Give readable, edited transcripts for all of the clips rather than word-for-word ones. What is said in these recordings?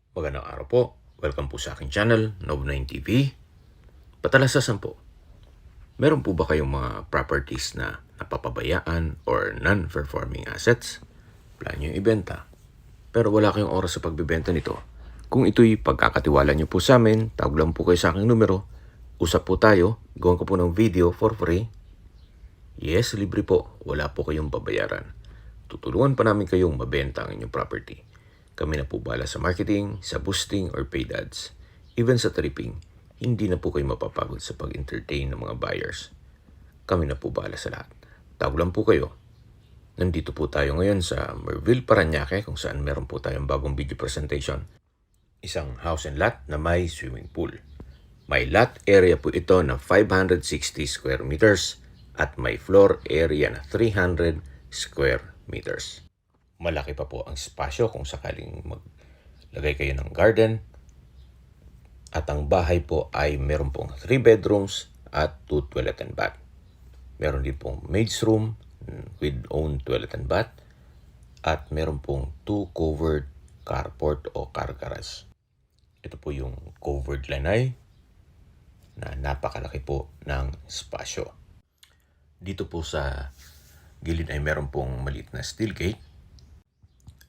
Magandang araw po. Welcome po sa aking channel, Nob9 TV. Patalasasan po, meron po ba kayong mga properties na napapabayaan or non-performing assets? Plan nyo yung ibenta, pero wala kayong oras sa pagbibenta nito. Kung ito'y pagkakatiwala nyo po sa amin, tawag lang po kayo sa aking numero. Usap po tayo, gawin ko po ng video for free. Yes, libre po. Wala po kayong babayaran. Tutulungan pa namin kayong mabenta ang inyong property. Kami na po bahala sa marketing, sa boosting or paid ads. Even sa tripping, hindi na po kayo mapapagod sa pag-entertain ng mga buyers. Kami na po bahala sa lahat. Tawag lang po kayo. Nandito po tayo ngayon sa Merville, Parañaque kung saan meron po tayong bagong video presentation. Isang house and lot na may swimming pool. May lot area po ito na 560 square meters at may floor area na 300 square meters. Malaki pa po ang espasyo kung sakaling maglagay kayo ng garden. At ang bahay po ay meron pong 3 bedrooms at 2 toilet and bath. Meron din pong maid's room with own toilet and bath. At meron pong 2 covered carport o car garage. Ito po yung covered lanai na napakalaki po ng espasyo. Dito po sa gilid ay meron pong maliit na steel gate.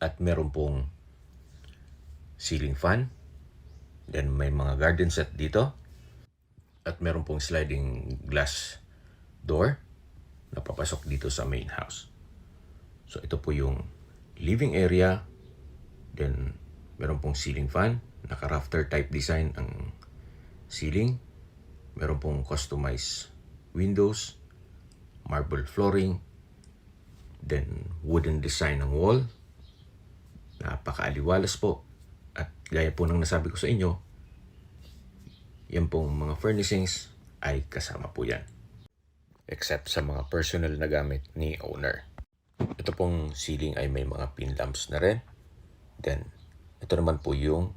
At meron pong ceiling fan. Then may mga garden set dito. At meron pong sliding glass door na papasok dito sa main house. So ito po yung living area. Then meron pong ceiling fan. Naka-rafter type design ang ceiling. Meron pong customized windows. Marble flooring. Then wooden design ng wall. Napakaaliwalas po. At gaya po ng nasabi ko sa inyo, yan pong mga furnishings ay kasama po yan. Except sa mga personal na gamit ni owner. Ito pong ceiling ay may mga pin lamps na rin. Then, ito naman po yung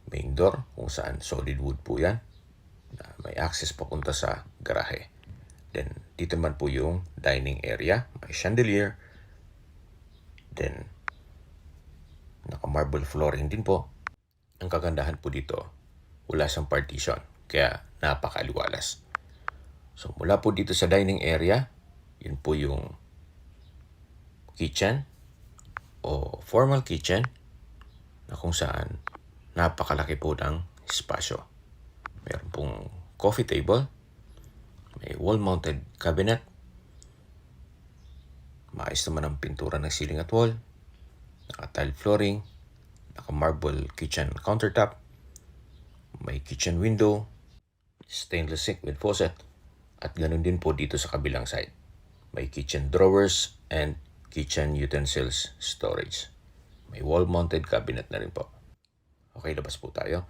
main door kung saan solid wood po yan. May access papunta sa garahe. Then, dito naman po yung dining area. May chandelier. Then, naka-marble flooring din po. Ang kagandahan po dito, wala siyang partition, kaya napakaliwalas. So mula po dito sa dining area, yun po yung kitchen o formal kitchen na kung saan napakalaki po ng espasyo. Meron pong coffee table, may wall-mounted cabinet, maayos naman ang pintura ng ceiling at wall, naka-tile flooring, naka-marble kitchen countertop, may kitchen window, stainless sink with faucet, at ganun din po dito sa kabilang side. May kitchen drawers and kitchen utensils storage. May wall-mounted cabinet na rin po. Okay, labas po tayo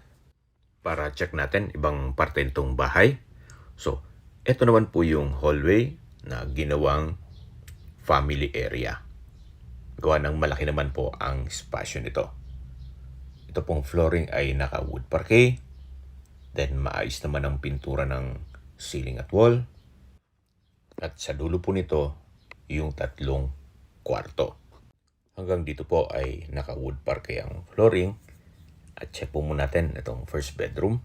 para check natin ibang parte nitong bahay. So, ito naman po yung hallway na ginawang family area. Gawa ng malaki naman po ang espasyo nito. Ito pong flooring ay naka-wood parquet. Then maayos naman ang pintura ng ceiling at wall. At sa dulo po nito, yung 3 kwarto. Hanggang dito po ay naka-wood parquet ang flooring. At check po muna natin itong first bedroom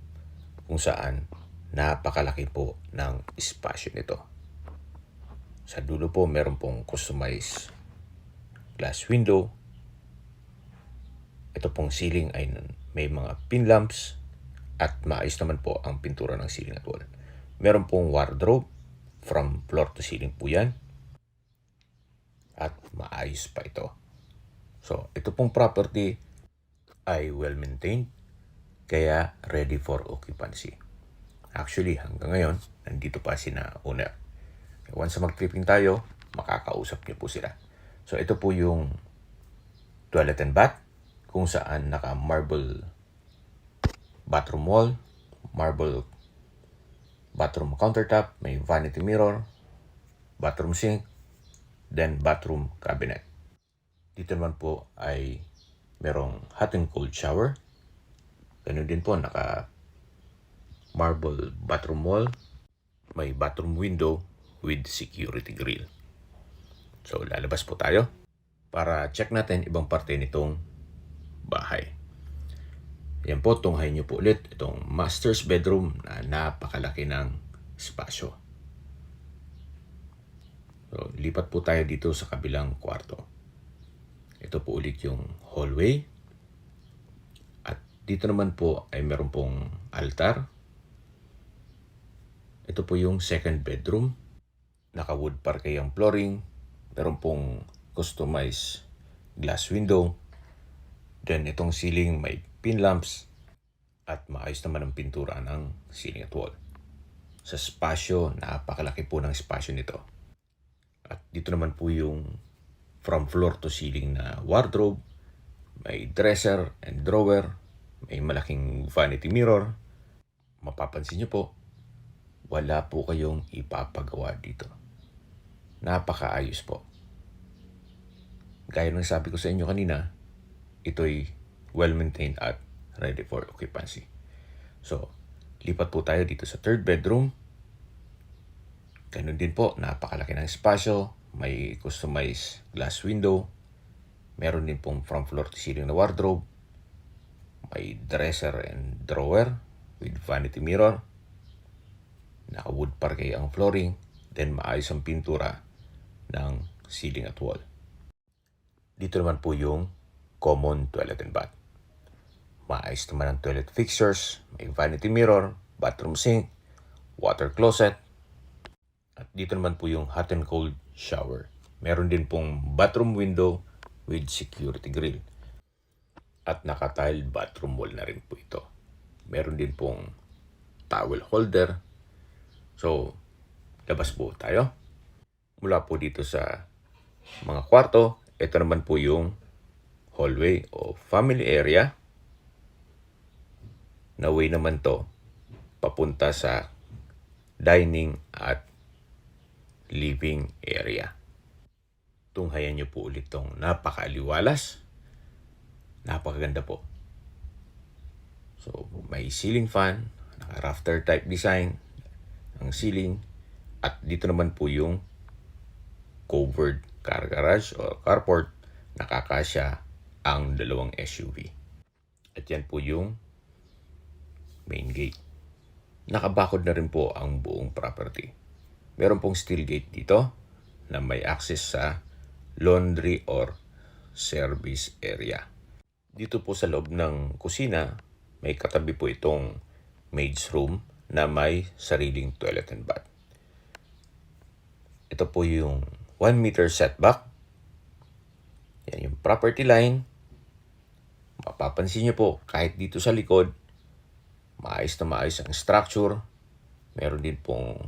kung saan napakalaki po ng espasyo nito. Sa dulo po meron pong customized glass window. Ito pong ceiling ay may mga pin lamps at maayos naman po ang pintura ng ceiling at wall. Meron pong wardrobe from floor to ceiling po yan. At maayos pa ito. So, ito pong property ay well maintained kaya ready for occupancy. Actually, hanggang ngayon, nandito pa sina owner. Once mag-tripping tayo, makakausap niyo po sila. So, ito po yung toilet and bath kung saan naka-marble bathroom wall, marble bathroom countertop, may vanity mirror, bathroom sink, then bathroom cabinet. Dito naman po ay merong hot and cold shower. Ganun din po, naka-marble bathroom wall, may bathroom window with security grill. So, lalabas po tayo para check natin ibang parte nitong bahay. Yan po, tunghayin nyo po ulit itong master's bedroom na napakalaki ng espasyo. So, lipat po tayo dito sa kabilang kwarto. Ito po ulit yung hallway. At dito naman po ay meron pong altar. Ito po yung second bedroom. Naka-wood parquet ang flooring. Meron pong customized glass window. Then itong ceiling may pin lamps. At maayos naman ang pintura ng ceiling at wall. Sa espasyo, napakalaki po ng espasyo nito. At dito naman po yung from floor to ceiling na wardrobe. May dresser and drawer. May malaking vanity mirror. Mapapansin nyo po, wala po kayong ipapagawa dito. Napakaayos po. Gaya ng sabi ko sa inyo kanina, ito'y well-maintained at ready for occupancy. So, lipat po tayo dito sa third bedroom. Ganun din po, napakalaki ng espasyo. May customized glass window. Meron din pong from floor to ceiling na wardrobe. May dresser and drawer with vanity mirror. Naka-wood parquet ang flooring. Then maayos ang pintura ng ceiling at wall. Dito naman po yung common toilet and bath. Maayos naman ang toilet fixtures. May vanity mirror, bathroom sink, water closet. At dito naman po yung hot and cold shower. Meron din pong bathroom window with security grill. At naka-tiled bathroom wall na rin po ito. Meron din pong towel holder. So, labas po tayo. Mula po dito sa mga kwarto, ito naman po yung hallway o family area. Na way naman to papunta sa dining at living area. Tunghayan nyo po ulit tong napakaaliwalas. Napakaganda po. So, may ceiling fan, naka-rafter type design ang ceiling. At dito naman po yung covered car garage o carport. Nakakasya ang dalawang SUV. At yan po yung main gate. Nakabakod na rin po ang buong property. Meron pong steel gate dito na may access sa laundry or service area. Dito po sa loob ng kusina, may katabi po itong maid's room na may sariling toilet and bath. Ito po yung 1 meter setback. Yan yung property line. Mapapansin nyo po, kahit dito sa likod, maayos na maayos ang structure. Meron din pong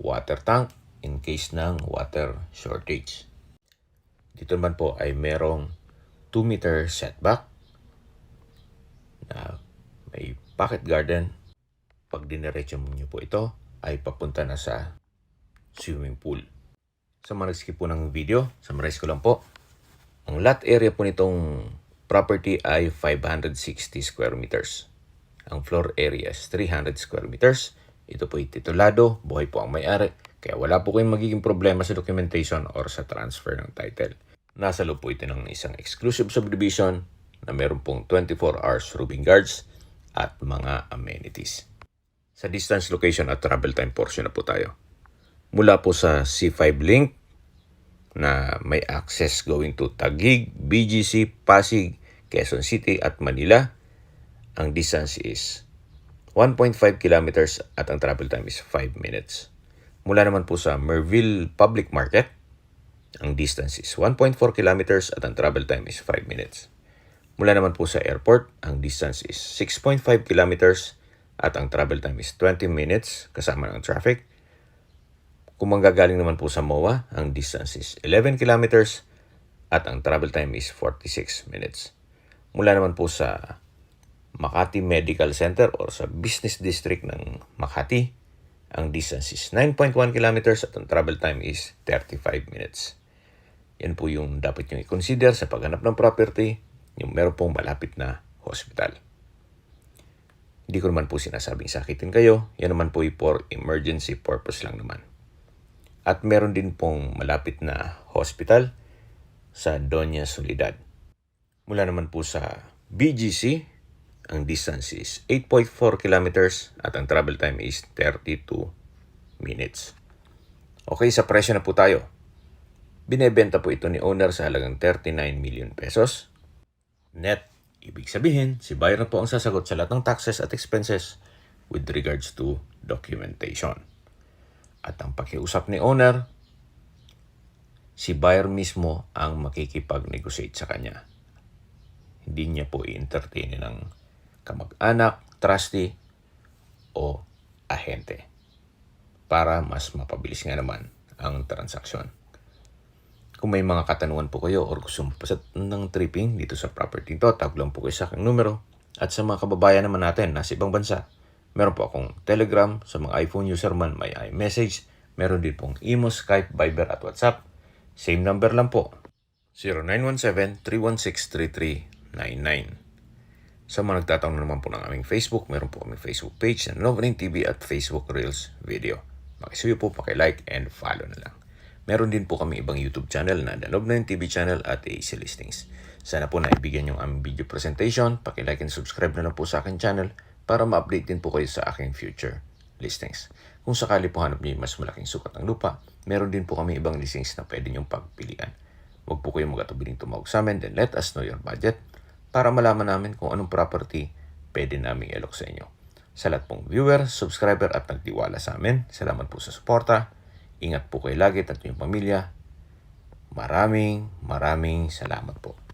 water tank in case ng water shortage. Dito naman po ay merong 2 meter setback na may pocket garden. Pag diniretso nyo po ito, ay papunta na sa swimming pool. Sa mga nag-skip po ng video, summarize ko lang po. Ang lot area po nitong property ay 560 square meters. Ang floor area is 300 square meters. Ito po ay titulado, buhay po ang may-ari. Kaya wala po kayong magiging problema sa documentation or sa transfer ng title. Nasa loob po ito ng isang exclusive subdivision na meron pong 24 hours roofing guards at mga amenities. Sa distance, location at travel time portion na po tayo. Mula po sa C5 link na may access going to Taguig, BGC, Pasig, Quezon City at Manila. Ang distance is 1.5 kilometers at ang travel time is 5 minutes. Mula naman po sa Merville Public Market, ang distance is 1.4 kilometers at ang travel time is 5 minutes. Mula naman po sa airport, ang distance is 6.5 kilometers at ang travel time is 20 minutes kasama ng traffic. Kung manggagaling naman po sa MOA, ang distance is 11 kilometers at ang travel time is 46 minutes. Mula naman po sa Makati Medical Center or sa Business District ng Makati, ang distance is 9.1 kilometers at ang travel time is 35 minutes. Yan po yung dapat nyo i-consider sa paghanap ng property, yung meron pong malapit na hospital. Hindi ko naman po sinasabing sakitin kayo, yan naman po for emergency purpose lang naman. At meron din pong malapit na hospital sa Doña Soledad. Mula naman po sa BGC, ang distance is 8.4 kilometers at ang travel time is 32 minutes. Okay, sa presyo na po tayo. Binebenta po ito ni owner sa halagang 39 million pesos. Net, ibig sabihin, si buyer na po ang sasagot sa lahat ng taxes at expenses with regards to documentation. At ang pakiusap ni owner, si buyer mismo ang makikipag-negotiate sa kanya. Hindi niya po i-entertain ng kamag-anak, trustee, o ahente para mas mapabilis nga naman ang transaksyon. Kung may mga katanungan po kayo or gusto magpasat ng tripping dito sa property ito, tawag lang po kayo sa aking numero. At sa mga kababayan naman natin nasa ibang bansa, meron po akong Telegram. Sa mga iPhone user man, may iMessage. Meron din pong Imo, Skype, Viber at WhatsApp. Same number lang po, 0917-316-3399. Sa mga nagtatanong naman po ng aming Facebook, meron po aming Facebook page na Love9 TV at Facebook Reels video. Makisuyo po, pakilike and follow na lang. Meron din po kami ibang YouTube channel na The Love9 TV channel at AC Listings. Sana po naibigyan yung aming video presentation. Pakilike and subscribe na lang po sa aking channel para ma-update din po kayo sa aking future listings. Kung sakali po hanap niyo mas malaking sukat ng lupa, meron din po kami ibang listings na pwede niyong pagpilian. Huwag po kayong mag-atubiling tumawag sa amin, then let us know your budget para malaman namin kung anong property pwede namin i-alok sa inyo. Sa lahat pong viewer, subscriber at nagtiwala sa amin, salamat po sa suporta. Ingat po kayo lagi at inyong pamilya. Maraming salamat po.